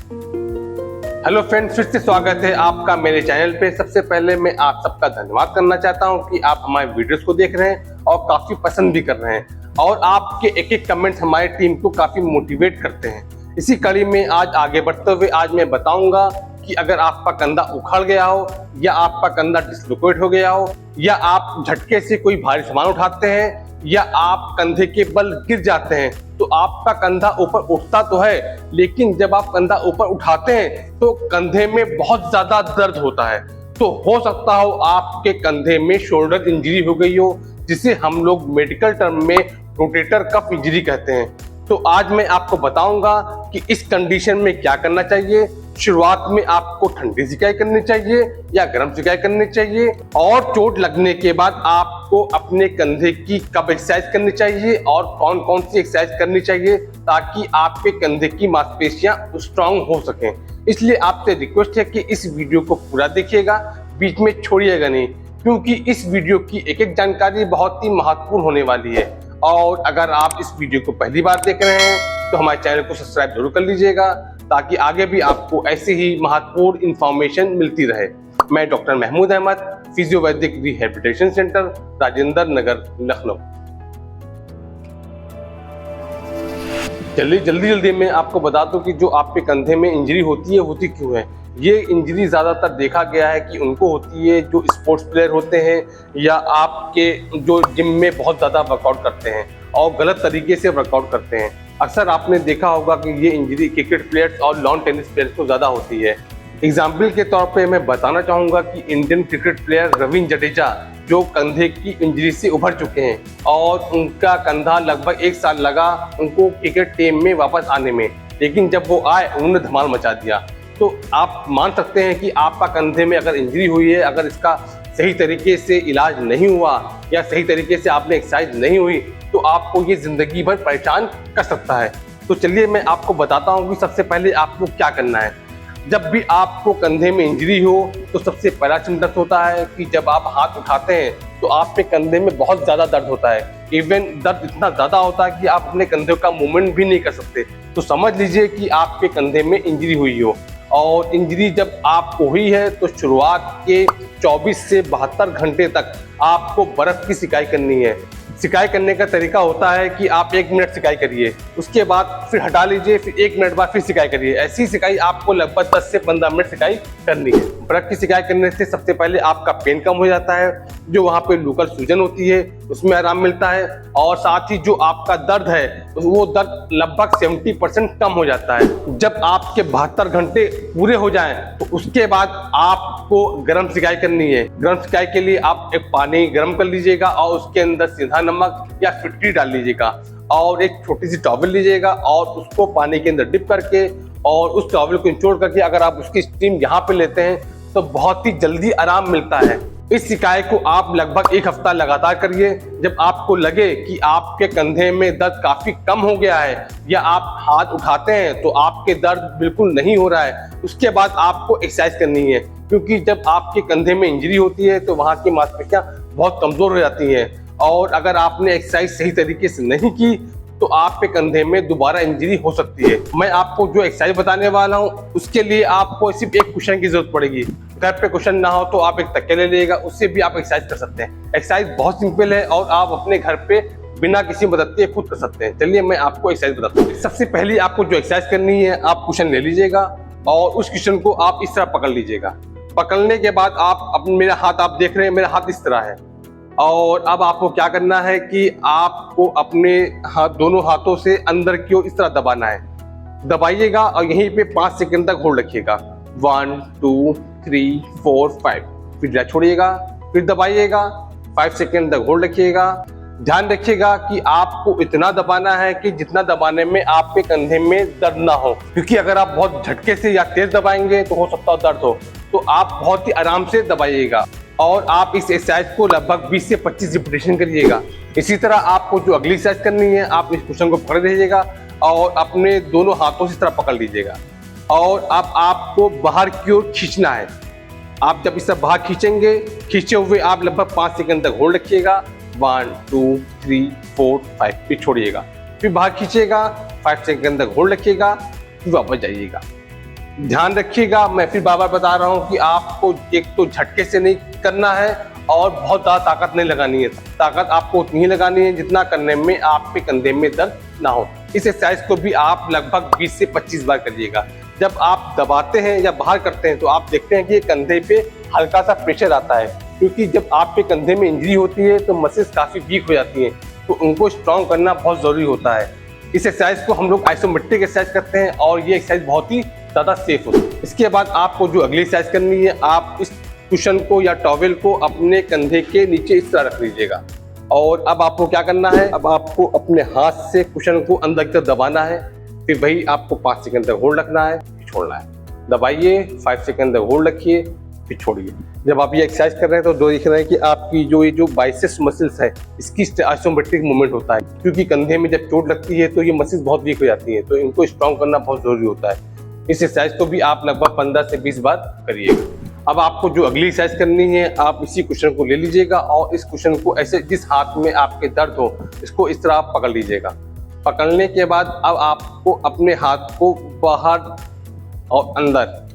Hello friends, फिर से स्वागत है आपका मेरे चैनल पे। सबसे पहले मैं आप सबका धन्यवाद करना चाहता हूं कि आप हमारे वीडियोस को देख रहे हैं और काफ़ी पसंद भी कर रहे हैं और आपके एक एक कमेंट हमारी टीम को काफ़ी मोटिवेट करते हैं। इसी कड़ी में आज आगे बढ़ते हुए आज मैं बताऊंगा कि अगर आपका कंधा उखड़ गया हो या आपका कंधा डिसलोकेट हो गया हो या आप झटके से कोई भारी सामान उठाते हैं या आप कंधे के बल गिर जाते हैं तो आपका कंधा ऊपर उठता तो है, लेकिन जब आप कंधा ऊपर उठाते हैं तो कंधे में बहुत ज्यादा दर्द होता है। तो हो सकता हो आपके कंधे में शोल्डर इंजरी हो गई हो, जिसे हम लोग मेडिकल टर्म में रोटेटर कफ इंजरी कहते हैं। तो आज मैं आपको बताऊंगा कि इस कंडीशन में क्या करना चाहिए। शुरुआत में आपको ठंडी सिकाई करनी चाहिए या गर्म सिकाई करनी चाहिए, और चोट लगने के बाद आपको अपने कंधे की कब एक्सरसाइज करनी चाहिए और कौन कौन सी एक्सरसाइज करनी चाहिए ताकि आपके कंधे की मांसपेशियां स्ट्रांग हो सकें। इसलिए आपसे रिक्वेस्ट है कि इस वीडियो को पूरा देखिएगा, बीच में छोड़िएगा नहीं, क्योंकि इस वीडियो की एक एक जानकारी बहुत ही महत्वपूर्ण होने वाली है। और अगर आप इस वीडियो को पहली बार देख रहे हैं तो हमारे चैनल को सब्सक्राइब जरूर कर लीजिएगा ताकि आगे भी आपको ऐसी ही महत्वपूर्ण इंफॉर्मेशन मिलती रहे। मैं doctor Mahmood Ahmad, Physiovedic rehabilitation centre, Rajendra Nagar, Lucknow. जल्दी मैं आपको बता दूं कि जो आपके कंधे में इंजरी होती है होती क्यों है। ये इंजरी ज़्यादातर देखा गया है कि उनको होती है जो स्पोर्ट्स प्लेयर होते हैं या आपके जो जिम में बहुत ज़्यादा वर्कआउट करते हैं और गलत तरीके से वर्कआउट करते हैं। अक्सर आपने देखा होगा कि ये इंजरी क्रिकेट प्लेयर्स और लॉन टेनिस प्लेयर्स को ज़्यादा होती है। एग्जाम्पल के तौर पे मैं बताना चाहूँगा कि Indian cricket player Ravindra Jadeja जो कंधे की इंजरी से उभर चुके हैं और उनका कंधा लगभग 1 साल लगा उनको क्रिकेट टीम में वापस आने में, लेकिन जब वो आए उन्होंने धमाल मचा दिया। तो आप मान सकते हैं कि आपका कंधे में अगर इंजरी हुई है, अगर इसका सही तरीके से इलाज नहीं हुआ या सही तरीके से आपने एक्सरसाइज नहीं हुई तो आपको ये जिंदगी भर परेशान कर सकता है। तो चलिए मैं आपको बताता हूँ कि सबसे पहले आपको क्या करना है। जब भी आपको कंधे में इंजरी हो तो सबसे पहला सिम्टम्स होता है कि जब आप हाथ उठाते हैं तो आपके कंधे में बहुत ज़्यादा दर्द होता है। इवन दर्द इतना ज़्यादा होता है कि आप अपने कंधे का मूवमेंट भी नहीं कर सकते। तो समझ लीजिए कि आपके कंधे में इंजरी हुई हो, और इंजरी जब आपको हुई है तो शुरुआत के 24 से 72 घंटे तक आपको बर्फ़ की सिकाई करनी है। सिकाई करने का तरीका होता है कि आप 1 मिनट सिकाई करिए, उसके बाद फिर हटा लीजिए, फिर 1 मिनट बाद फिर सिकाई करिए। ऐसी सिकाई आपको लगभग 10 से 15 मिनट सिकाई करनी है। बर्फ़ की सिकाई करने से सबसे पहले आपका पेन कम हो जाता है, जो वहाँ पे लोकल सूजन होती है उसमें आराम मिलता है, और साथ ही जो आपका दर्द है वो दर्द लगभग 70% कम हो जाता है। जब आपके 72 घंटे पूरे हो जाएं तो उसके बाद आपको गर्म सिकाई करनी है। गर्म सिकाई के लिए आप एक पानी गर्म कर लीजिएगा और उसके अंदर सीधा नमक या फिटकरी डाल लीजिएगा और एक छोटी सी टॉवल लीजिएगा और उसको पानी के अंदर डिप करके और उस टॉवल को निचोड़ करके अगर आप उसकी स्टीम यहाँ पे लेते हैं तो बहुत ही जल्दी आराम मिलता है। इस सिकाई को आप लगभग 1 हफ्ता लगातार करिए। जब आपको लगे कि आपके कंधे में दर्द काफ़ी कम हो गया है या आप हाथ उठाते हैं तो आपके दर्द बिल्कुल नहीं हो रहा है, उसके बाद आपको एक्सरसाइज करनी है, क्योंकि जब आपके कंधे में इंजरी होती है तो वहाँ की मांसपेशियाँ बहुत कमज़ोर हो जाती हैं, और अगर आपने एक्सरसाइज सही तरीके से नहीं की तो आपके कंधे में दोबारा इंजरी हो सकती है। मैं आपको जो एक्सरसाइज बताने वाला हूँ उसके लिए आपको सिर्फ एक कुशन की जरूरत पड़ेगी। घर पे कुशन ना हो तो आप एक तकिया ले लीजिएगा, उससे भी आप एक्सरसाइज कर सकते हैं। एक्सरसाइज बहुत सिंपल है और आप अपने घर पे बिना किसी मदद के खुद कर सकते हैं। चलिए मैं आपको एक्सरसाइज बताता हूँ। सबसे पहले आपको जो एक्सरसाइज करनी है, आप कुशन ले लीजिएगा और उस कुशन को आप इस तरह पकड़ लीजिएगा। पकड़ने के बाद आप अपने मेरा हाथ आप देख रहे हैं, मेरा हाथ इस तरह है, और अब आपको क्या करना है कि आपको अपने दोनों हाथों से अंदर की ओर इस तरह दबाना है। दबाइएगा और यहीं पे 5 सेकंड तक होल्ड रखिएगा। 1 2 3 4 5, फिर छोड़िएगा, फिर दबाइएगा, 5 सेकंड तक होल्ड रखिएगा। ध्यान रखिएगा कि आपको इतना दबाना है कि जितना दबाने में आपके कंधे में दर्द ना हो, क्योंकि अगर आप बहुत झटके से या तेज दबाएंगे तो हो सकता है दर्द हो। तो आप बहुत ही आराम से दबाइएगा और आप इस एक्सरसाइज को लगभग 20 से 25 रिपीटेशन करिएगा। इसी तरह आपको जो अगली एक्सरसाइज करनी है, आप इस कुशन को पकड़ लीजिएगा और अपने दोनों हाथों से इस तरह पकड़ लीजिएगा, और अब आपको बाहर की ओर खींचना है। आप जब इस तरह बाहर खींचेंगे, खींचे हुए आप लगभग 5 सेकंड तक होल्ड रखिएगा। 1 2 3 4 5, फिर छोड़िएगा, फिर बाहर खींचेगा, 5 सेकंड तक होल्ड रखिएगा, फिर वापस जाइएगा। ध्यान रखिएगा, मैं फिर बार बार बता रहा हूँ कि आपको एक तो झटके से नहीं करना है और बहुत ज़्यादा ताकत नहीं लगानी है। ताकत आपको उतनी ही लगानी है जितना करने में आपके कंधे में दर्द ना हो। इस एक्सरसाइज को भी आप लगभग 20 से 25 बार करिएगा। जब आप दबाते हैं या बाहर करते हैं तो आप देखते हैं कि कंधे पे हल्का सा प्रेशर आता है, क्योंकि जब आपके कंधे में इंजरी होती है तो मसल्स काफ़ी वीक हो जाती हैं, तो उनको स्ट्रॉन्ग करना बहुत ज़रूरी होता है। इस एक्सरसाइज को हम लोग आइसोमेट्रिक एक्सरसाइज करते हैं और ये एक्सरसाइज बहुत ही ज़्यादा सेफ होती है। इसके बाद आपको जो अगली एक्सरसाइज करनी है, आप इस कुशन को या टॉवेल को अपने कंधे के नीचे इस तरह रख लीजिएगा। और अब आपको क्या करना है, अब आपको अपने हाथ से कुशन को अंदर की तरफ दबाना है। फिर वही आपको 5 सेकंड तक होल्ड रखना है, फिर छोड़ना है। दबाइए, 5 सेकंड तक होल्ड रखिए, फिर छोड़िए। जब आप ये एक्सरसाइज कर रहे हैं तो देख रहे हैं कि आपकी जो बाइसेप्स मसल्स है, इसकी आइसोमेट्रिक मूवमेंट होता है, क्योंकि कंधे में जब चोट लगती है तो ये मसल्स बहुत वीक हो जाती है, तो इनको स्ट्रॉन्ग करना बहुत जरूरी होता है। इस एक्सरसाइज को भी आप लगभग 15 से 20 बार करिएगा। अब आपको जो अगली एक्सरसाइज करनी है, आप इसी कुशन को ले लीजिएगा और इस कुशन को ऐसे जिस हाथ में आपके दर्द हो इसको इस तरह आप पकड़ लीजिएगा। पकड़ने के बाद अब आपको अपने हाथ को बाहर और अंदर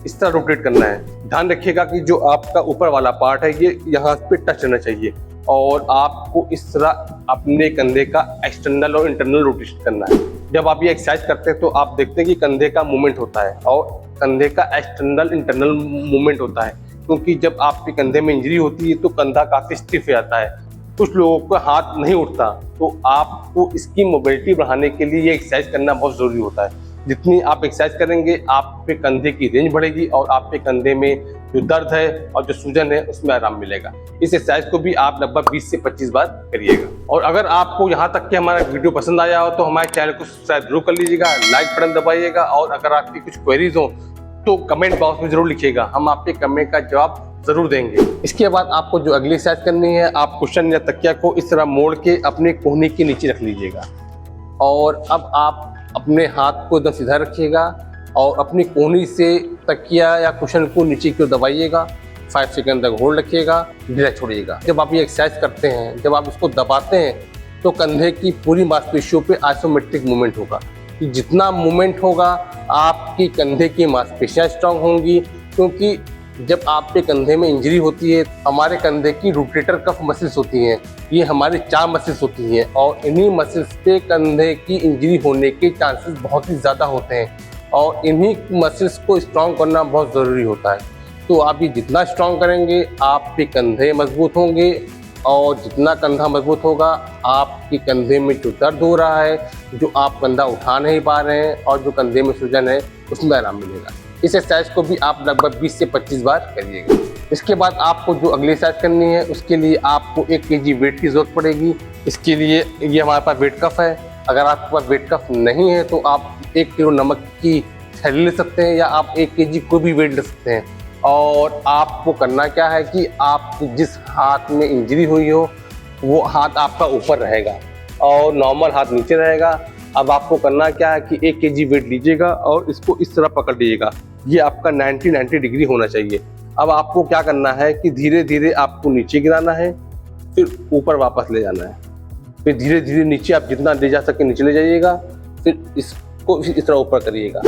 इस तरह रोटेट करना है। ध्यान रखिएगा कि जो आपका ऊपर वाला पार्ट है ये यहाँ पे टच रहना चाहिए और आपको इस तरह अपने कंधे का एक्सटर्नल और इंटरनल रोटेशन करना है। जब आप ये एक्सरसाइज करते हैं तो आप देखते हैं कि कंधे का मूवमेंट होता है और कंधे का एक्सटर्नल इंटरनल मूवमेंट होता है, क्योंकि जब आपके कंधे में इंजरी होती है तो कंधा काफ़ी स्टिफ हो जाता है। कुछ लोगों का हाथ नहीं उठता, तो आपको इसकी मोबिलिटी बढ़ाने के लिए ये एक्सरसाइज करना बहुत ज़रूरी होता है। जितनी आप एक्सरसाइज करेंगे आपके कंधे की रेंज बढ़ेगी और आपके कंधे में जो दर्द है और जो सूजन है उसमें आराम मिलेगा। इस एक्सरसाइज को भी आप लगभग 20 से 25 बार करिएगा। और अगर आपको यहाँ तक कि हमारा वीडियो पसंद आया हो तो हमारे चैनल को सब्सक्राइब जरूर कर लीजिएगा, लाइक बटन दबाइएगा और अगर आपकी कुछ क्वेरीज हो तो कमेंट बॉक्स में जरूर लिखिएगा, हम आपके कमेंट का जवाब जरूर देंगे। इसके बाद आपको जो अगली एक्सरसाइज करनी है, आप कुशन या तकिया को इस तरह मोड़ के अपने कोहनी के नीचे रख लीजिएगा और अब आप अपने हाथ को एकदम सीधा रखिएगा और अपनी कोहनी से तकिया या कुशन को नीचे की ओर दबाइएगा। 5 सेकंड तक होल्ड रखिएगा, धीरे छोड़िएगा। जब आप ये एक्सरसाइज करते हैं, जब आप इसको दबाते हैं तो कंधे की पूरी मांसपेशियों पे आइसोमेट्रिक मूवमेंट होगा। कि जितना मूवमेंट होगा आपकी कंधे की मांसपेशियां स्ट्रांग होंगी, क्योंकि जब आपके कंधे में इंजरी होती है, हमारे कंधे की रोटेटर कफ मसल्स होती हैं, ये हमारी 4 मसल्स होती हैं और इन्हीं मसल्स पे कंधे की इंजरी होने के चांसेस बहुत ही ज़्यादा होते हैं और इन्हीं मसल्स को स्ट्रॉन्ग करना बहुत ज़रूरी होता है। तो आप ये जितना स्ट्रॉन्ग करेंगे आपके कंधे मजबूत होंगे और जितना कंधा मजबूत होगा आपके कंधे में जो दर्द हो रहा है, जो आप कंधा उठा नहीं पा रहे हैं और जो कंधे में सूजन है उसमें आराम मिलेगा। इस एक्सरसाइज को भी आप लगभग 20 से 25 बार करिएगा। इसके बाद आपको जो अगली एक्सरसाइज करनी है उसके लिए आपको 1 केजी वेट की ज़रूरत पड़ेगी। इसके लिए ये हमारे पास वेट कफ है। अगर आपके पास वेट कफ नहीं है तो आप 1 किलो नमक की थैली ले सकते हैं या आप 1 केजी कोई भी वेट ले सकते हैं। और आपको करना क्या है कि आप जिस हाथ में इंजरी हुई हो वो हाथ आपका ऊपर रहेगा और नॉर्मल हाथ नीचे रहेगा। अब आपको करना क्या है कि 1 केजी वेट लीजिएगा और इसको इस तरह पकड़ लीजिएगा। ये आपका 90 डिग्री होना चाहिए। अब आपको क्या करना है कि धीरे धीरे आपको नीचे गिराना है, फिर ऊपर वापस ले जाना है, फिर धीरे धीरे नीचे आप जितना ले जा सके नीचे ले जाइएगा, फिर इसको इस तरह ऊपर करिएगा।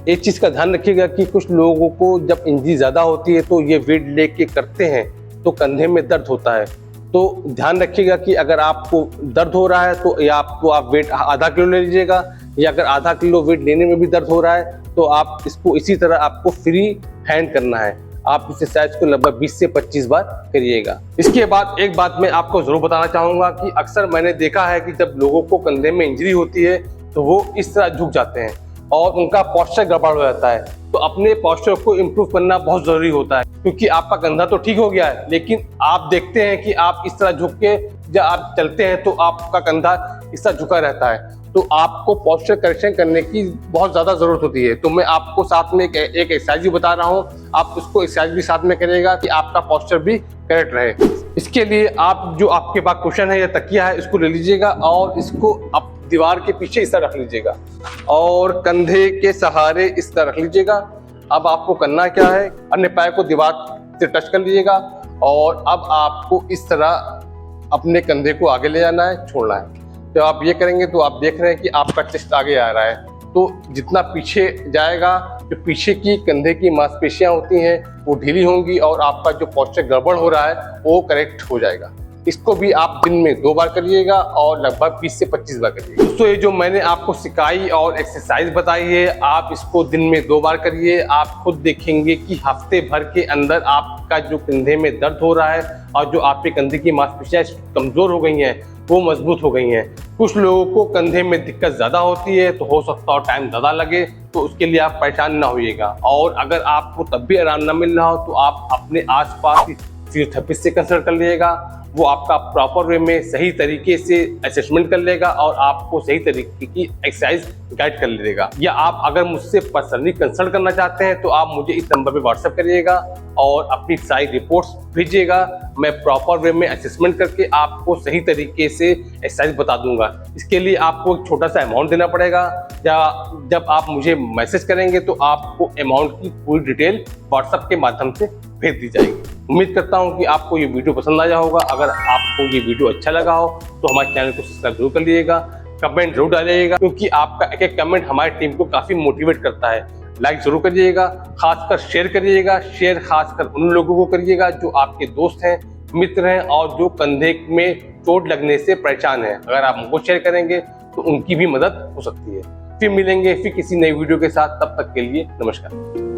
एक चीज़ का ध्यान रखिएगा कि कुछ लोगों को जब इंजरी ज़्यादा होती है तो ये वेट लेके करते हैं तो कंधे में दर्द होता है। तो ध्यान रखिएगा कि अगर आपको दर्द हो रहा है तो या आपको आप वेट आधा किलो ले लीजिएगा, या अगर आधा किलो वेट लेने में भी दर्द हो रहा है तो आप इसको इसी तरह आपको फ्री हैंड करना है। आप इस एक्सरसाइज को लगभग 20 से 25 बार करिएगा। इसके बाद एक बात मैं आपको जरूर बताना चाहूँगा कि अक्सर मैंने देखा है कि जब लोगों को कंधे में इंजरी होती है तो वो इस तरह झुक जाते हैं और उनका पोस्चर गड़बड़ हो जाता है। तो अपने पोस्चर को इम्प्रूव करना बहुत ज़रूरी होता है, क्योंकि आपका कंधा तो ठीक हो गया है लेकिन आप देखते हैं कि आप इस तरह झुक के जब आप चलते हैं तो आपका कंधा इस तरह झुका रहता है। तो आपको पोस्चर करेक्शन करने की बहुत ज़्यादा ज़रूरत होती है। तो मैं आपको साथ में एक एक्सरसाइज भी बता रहा हूँ, आप उसको एक्सरसाइज भी साथ में करिएगा कि आपका पोस्चर भी करेक्ट रहे। इसके लिए आप जो आपके पास कुशन है या तकिया है इसको ले लीजिएगा और इसको आप दीवार के पीछे इस तरह रख लीजिएगा और कंधे के सहारे इस तरह रख लीजिएगा। अब आपको करना क्या है, अन्य पैर को दीवार से टच कर लीजिएगा और अब आपको इस तरह अपने कंधे को आगे ले जाना है, छोड़ना है। जब आप ये करेंगे तो आप देख रहे हैं कि आपका चेस्ट आगे आ रहा है, तो जितना पीछे जाएगा जो पीछे की कंधे की मांसपेशियां होती हैं वो ढीली होंगी और आपका जो पोस्चर गड़बड़ हो रहा है वो करेक्ट हो जाएगा। इसको भी आप दिन में 2 बार करिएगा और लगभग 20 से 25 बार करिएगा। दोस्तों ये जो मैंने आपको सिखाई और एक्सरसाइज बताई है, आप इसको दिन में 2 बार करिए। आप खुद देखेंगे कि हफ्ते भर के अंदर आपका जो कंधे में दर्द हो रहा है और जो आपके कंधे की मांसपेशियां कमजोर हो गई हैं वो मजबूत हो गई हैं। कुछ लोगों को कंधे में दिक्कत ज़्यादा होती है तो हो सकता है टाइम ज़्यादा लगे, तो उसके लिए आप परेशान ना होइएगा। और अगर आपको तब भी आराम ना मिल रहा हो तो आप अपने आसपास फिजियोथेरेपिस्ट से कंसल्ट कर लीजिएगा। वो आपका प्रॉपर वे में सही तरीके से असेसमेंट कर लेगा और आपको सही तरीके की एक्सरसाइज गाइड कर लेगा। या आप अगर मुझसे पर्सनली कंसल्ट करना चाहते हैं तो आप मुझे इस नंबर पे व्हाट्सएप करिएगा और अपनी सारी रिपोर्ट्स भेजिएगा। मैं प्रॉपर वे में असेसमेंट करके आपको सही तरीके से एक्सरसाइज बता दूंगा। इसके लिए आपको एक छोटा सा अमाउंट देना पड़ेगा, या जब आप मुझे मैसेज करेंगे तो आपको अमाउंट की पूरी डिटेल व्हाट्सएप के माध्यम से भेज दी जाएगी। उम्मीद करता हूं कि आपको ये वीडियो पसंद आया होगा। अगर आपको ये वीडियो अच्छा लगा हो तो हमारे चैनल को सब्सक्राइब जरूर कर लीजिएगा, कमेंट जरूर डालिएगा, क्योंकि आपका एक एक कमेंट हमारी टीम को काफ़ी मोटिवेट करता है। लाइक जरूर करिएगा, खासकर शेयर करिएगा। शेयर खासकर उन लोगों को करिएगा जो आपके दोस्त हैं, मित्र हैं और जो कंधे में चोट लगने से परेशान हैं। अगर आप उनको शेयर करेंगे तो उनकी भी मदद हो सकती है। फिर मिलेंगे फिर किसी नई वीडियो के साथ, तब तक के लिए नमस्कार।